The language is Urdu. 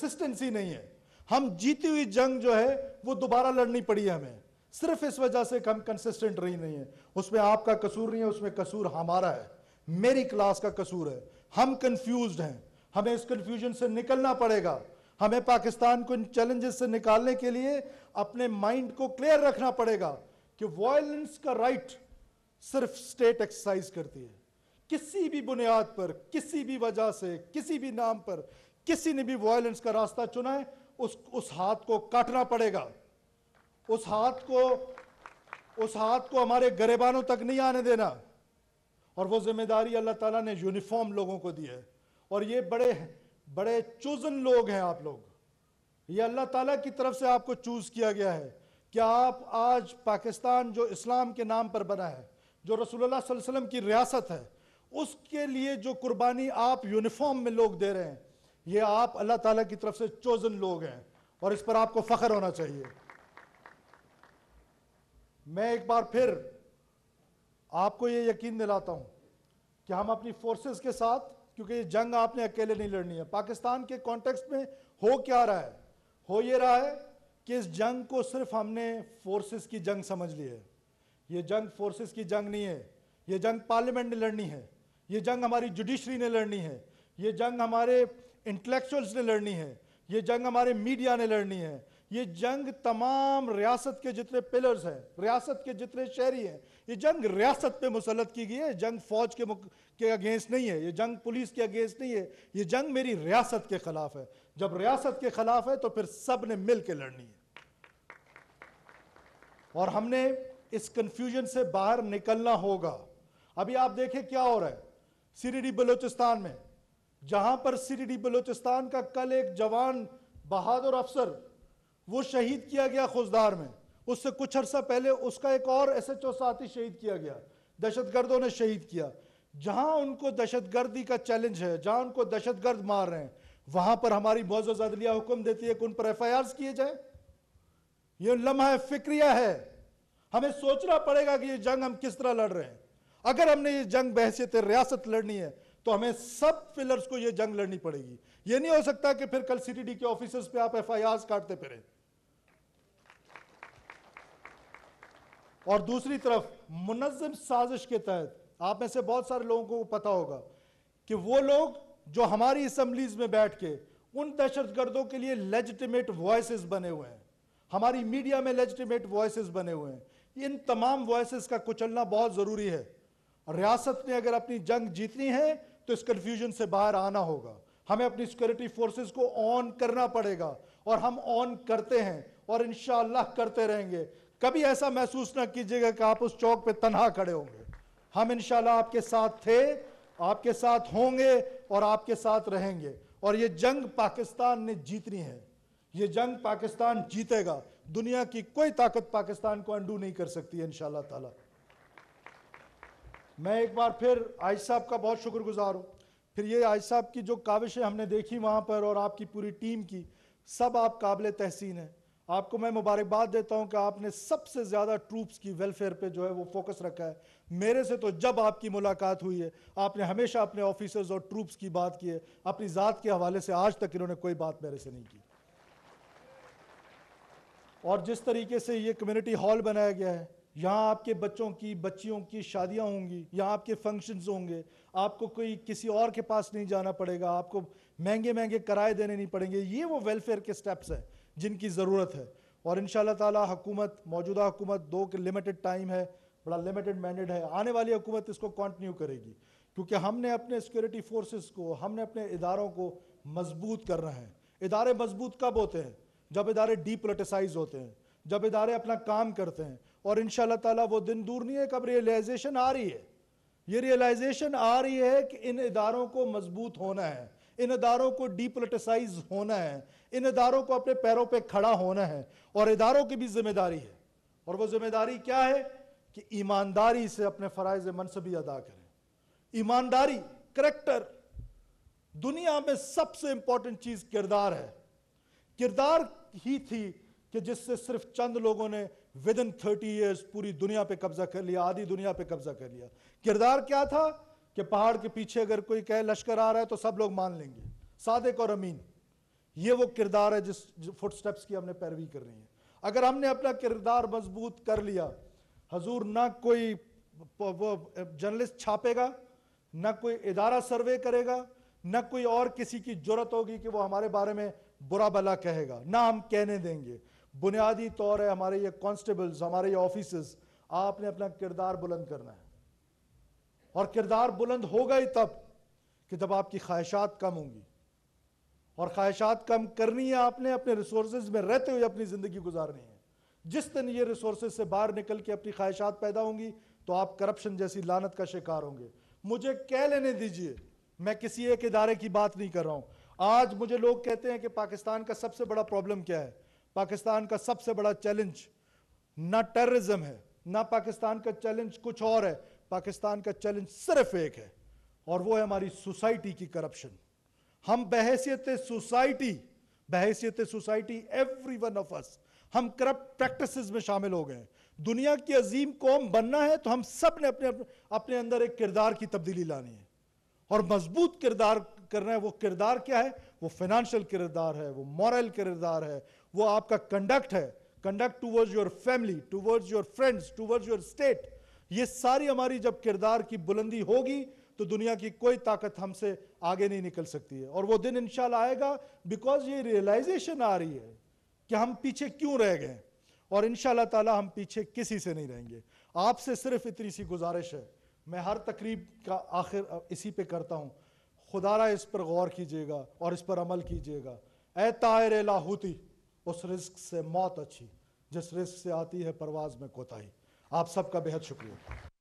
کنسسٹنسی نہیں ہے. ہم جیتی ہوئی جنگ جو ہے وہ دوبارہ لڑنی پڑی ہے ہمیں, صرف اس وجہ سے کہ ہم کنسسٹنٹ رہی نہیں ہے. اس میں آپ کا قصور نہیں ہے, اس میں قصور ہمارا ہے, میری کلاس کا قصور ہے. ہم کنفیوزڈ ہیں, ہمیں اس کنفیوژن سے نکلنا پڑے گا. ہمیں پاکستان کو ان چیلنجز سے نکالنے کے لیے اپنے مائنڈ کو کلیئر رکھنا پڑے گا کہ وائلنس کا رائٹ صرف سٹیٹ ایکسرسائز کرتی ہے. کسی بھی بنیاد پر, کسی بھی وجہ سے, کسی بھی نام پر کسی نے بھی وائلنس کا راستہ چنا ہے, اس ہاتھ کو کاٹنا پڑے گا. اس ہاتھ کو ہمارے گریبانوں تک نہیں آنے دینا. اور وہ ذمہ داری اللہ تعالیٰ نے یونیفارم لوگوں کو دی ہے, اور یہ بڑے چوزن لوگ ہیں آپ لوگ. یہ اللہ تعالیٰ کی طرف سے آپ کو چوز کیا گیا ہے کہ آپ آج پاکستان جو اسلام کے نام پر بنا ہے, جو رسول اللہ صلی اللہ علیہ وسلم کی ریاست ہے, اس کے لیے جو قربانی آپ یونیفارم میں لوگ دے رہے ہیں, یہ آپ اللہ تعالیٰ کی طرف سے چوزن لوگ ہیں, اور اس پر آپ کو فخر ہونا چاہیے. میں ایک بار پھر آپ کو یہ یقین دلاتا ہوں کہ ہم اپنی فورسز کے ساتھ, کیونکہ یہ جنگ آپ نے اکیلے نہیں لڑنی ہے. پاکستان کے کانٹیکسٹ میں ہو کیا رہا ہے؟ ہو یہ رہا ہے کہ اس جنگ کو صرف ہم نے فورسز کی جنگ سمجھ لی ہے. یہ جنگ فورسز کی جنگ نہیں ہے, یہ جنگ پارلیمنٹ نے لڑنی ہے, یہ جنگ ہماری جوڈیشری نے لڑنی ہے, یہ جنگ ہمارے انٹلیکچوئلز نے لڑنی ہے, یہ جنگ ہمارے میڈیا نے لڑنی ہے, یہ جنگ تمام ریاست کے جتنے پلرز ہیں, ریاست کے جتنے شہری ہیں, یہ جنگ ریاست پہ مسلط کی گئی ہے. جنگ فوج کے اگینسٹ نہیں ہے, یہ جنگ پولیس کے اگینسٹ نہیں ہے, یہ جنگ میری ریاست کے خلاف ہے. جب ریاست کے خلاف ہے تو پھر سب نے مل کے لڑنی ہے. اور ہم نے اس کنفیوژن سے باہر نکلنا ہوگا. ابھی آپ دیکھیں کیا ہو رہا ہے سی ڈی ڈی بلوچستان میں, جہاں پر سی ڈی ڈی بلوچستان کا کل ایک جوان بہادر افسر وہ شہید کیا گیا خوزدار میں. اس سے کچھ عرصہ پہلے اس کا ایک اور ایس ایچ او ساتھی شہید کیا گیا, دہشت گردوں نے شہید کیا. جہاں ان کو دہشت گردی کا چیلنج ہے, جہاں ان کو دہشت گرد مار رہے ہیں, وہاں پر ہماری معزز عدلیہ حکم دیتی ہے کہ ان پر ایف آئی آرز کیے جائیں. یہ لمحہ فکریہ ہے. ہمیں سوچنا پڑے گا کہ یہ جنگ ہم کس طرح لڑ رہے ہیں. اگر ہم نے یہ جنگ بحیثیت ریاست لڑنی ہے تو ہمیں سب فلرز کو یہ جنگ لڑنی پڑے گی. یہ نہیں ہو سکتا کہ پھر کل سی ٹی ڈی کے آفیسرز پہ آپ ایف آئی آرز کاٹتے پھریں. اور دوسری طرف منظم سازش کے تحت آپ میں سے بہت سارے لوگوں کو پتا ہوگا کہ وہ لوگ جو ہماری اسمبلیز میں بیٹھ کے ان دہشت گردوں کے لیے لیجٹیمیٹ وائسز بنے ہوئے ہیں, ہماری میڈیا میں لیجٹیمیٹ وائسز بنے ہوئے ہیں, ان تمام وائسز کا کچلنا بہت ضروری ہے. ریاست نے اگر اپنی جنگ جیتنی ہے تو اس کنفیوژن سے باہر آنا ہوگا. ہمیں اپنی سیکورٹی فورسز کو آن کرنا پڑے گا, اور ہم آن کرتے ہیں اور انشاءاللہ کرتے رہیں گے. کبھی ایسا محسوس نہ کیجیے گا کہ آپ اس چوک پہ تنہا کھڑے ہوں گے. ہم انشاءاللہ آپ کے ساتھ تھے, آپ کے ساتھ ہوں گے اور آپ کے ساتھ رہیں گے. اور یہ جنگ پاکستان نے جیتنی ہے, یہ جنگ پاکستان جیتے گا. دنیا کی کوئی طاقت پاکستان کو انڈو نہیں کر سکتی ہے انشاءاللہ تعالی. میں ایک بار پھر عائش صاحب کا بہت شکر گزار ہوں. پھر یہ عائش صاحب کی جو کاوشیں ہم نے دیکھی وہاں پر, اور آپ کی پوری ٹیم کی, سب آپ قابل تحسین ہیں. آپ کو میں مبارکباد دیتا ہوں کہ آپ نے سب سے زیادہ ٹروپس کی ویلفیئر پہ جو ہے وہ فوکس رکھا ہے. میرے سے تو جب آپ کی ملاقات ہوئی ہے آپ نے ہمیشہ اپنے آفیسرز اور ٹروپس کی بات کی ہے. اپنی ذات کے حوالے سے آج تک انہوں نے کوئی بات میرے سے نہیں کی. اور جس طریقے سے یہ کمیونٹی ہال بنایا گیا ہے, یہاں آپ کے بچوں کی, بچیوں کی شادیاں ہوں گی, یہاں آپ کے فنکشنز ہوں گے, آپ کو کوئی کسی اور کے پاس نہیں جانا پڑے گا, آپ کو مہنگے کرائے دینے نہیں پڑیں گے. یہ وہ ویلفیئر کے سٹیپس ہیں جن کی ضرورت ہے. اور انشاءاللہ تعالی حکومت, موجودہ حکومت 2 کے لمیٹڈ ٹائم ہے, بڑا لمیٹڈ مینڈیٹ ہے, آنے والی حکومت اس کو کنٹینیو کرے گی, کیونکہ ہم نے اپنے سیکورٹی فورسز کو, ہم نے اپنے اداروں کو مضبوط کرنا ہے. ادارے مضبوط کب ہوتے ہیں؟ جب ادارے ڈی پولیٹیسائز ہوتے ہیں, جب ادارے اپنا کام کرتے ہیں. اور انشاءاللہ تعالی وہ دن دور نہیں ہے کب ریئلائزیشن آ رہی ہے. یہ ریئلائزیشن آ رہی ہے کہ ان اداروں کو مضبوط ہونا ہے, ان اداروں کو ڈی پولیٹیسائز ہونا ہے, ان اداروں کو اپنے پیروں پہ کھڑا ہونا ہے. اور اداروں کی بھی ذمہ داری ہے, اور وہ ذمہ داری کیا ہے کہ ایمانداری سے اپنے فرائض منصبی ادا کریں. ایمانداری, کریکٹر. دنیا میں سب سے امپورٹنٹ چیز کردار ہے. کردار ہی تھی کہ جس سے صرف چند لوگوں نے within 30 years پوری دنیا پہ قبضہ کر لیا, آدھی دنیا پہ قبضہ کر لیا. کردار کیا تھا کہ پہاڑ کے پیچھے اگر کوئی کہے لشکر آ رہا ہے تو سب لوگ مان لیں گے, صادق اور امین. یہ وہ کردار ہے جس فٹ سٹیپس کی ہم نے پیروی کرنی ہے. اگر ہم نے اپنا کردار مضبوط کر لیا, حضور نہ کوئی وہ جرنلسٹ چھاپے گا, نہ کوئی ادارہ سروے کرے گا, نہ کوئی اور کسی کی جرت ہوگی کہ وہ ہمارے بارے میں برا بھلا کہے گا, نہ ہم کہنے دیں گے. بنیادی طور ہے ہمارے یہ کانسٹیبلز, ہمارے یہ آفیسرز, آپ نے اپنا کردار بلند کرنا ہے. اور کردار بلند ہوگا ہی تب کہ جب آپ کی خواہشات کم ہوں گی. اور خواہشات کم کرنی ہے آپ نے, اپنے ریسورسز میں رہتے ہوئے اپنی زندگی گزارنی ہے. جس دن یہ ریسورسز سے باہر نکل کے اپنی خواہشات پیدا ہوں گی تو آپ کرپشن جیسی لعنت کا شکار ہوں گے. مجھے کہہ لینے دیجئے, میں کسی ایک ادارے کی بات نہیں کر رہا ہوں. آج مجھے لوگ کہتے ہیں کہ پاکستان کا سب سے بڑا پرابلم کیا ہے. پاکستان کا سب سے بڑا چیلنج نہ ٹیررزم ہے, نہ پاکستان کا چیلنج کچھ اور ہے. پاکستان کا چیلنج صرف ایک ہے, اور وہ ہے ہماری سوسائٹی کی کرپشن. ہم بحیثیت سوسائٹی ایوری ون آف اس, ہم کرپٹ پریکٹسز میں شامل ہو گئے ہیں. دنیا کی عظیم قوم بننا ہے تو ہم سب نے اپنے اندر ایک کردار کی تبدیلی لانی ہے, اور مضبوط کردار کرنا ہے. وہ کردار کیا ہے؟ وہ فائنانشل کردار ہے, وہ مورل کردار ہے, وہ آپ کا کنڈکٹ ہے, conduct towards your family, towards your friends, towards your state. یہ ساری ہماری جب کردار کی بلندی ہوگی تو دنیا کی کوئی طاقت ہم سے آگے نہیں نکل سکتی ہے. اور وہ دن انشاءاللہ آئے گا, بیکاز یہ ریئلائزیشن آ رہی ہے کہ ہم پیچھے کیوں رہ گئے, اور انشاءاللہ تعالی ہم پیچھے کسی سے نہیں رہیں گے. آپ سے صرف اتنی سی گزارش ہے, میں ہر تقریب کا آخر اسی پہ کرتا ہوں, خدا را اس پر غور کیجئے گا اور اس پر عمل کیجئے گا. اے طائر لاہوتی, اس رزق سے موت اچھی جس رزق سے آتی ہے پرواز میں کوتاہی. آپ سب کا بہت شکریہ.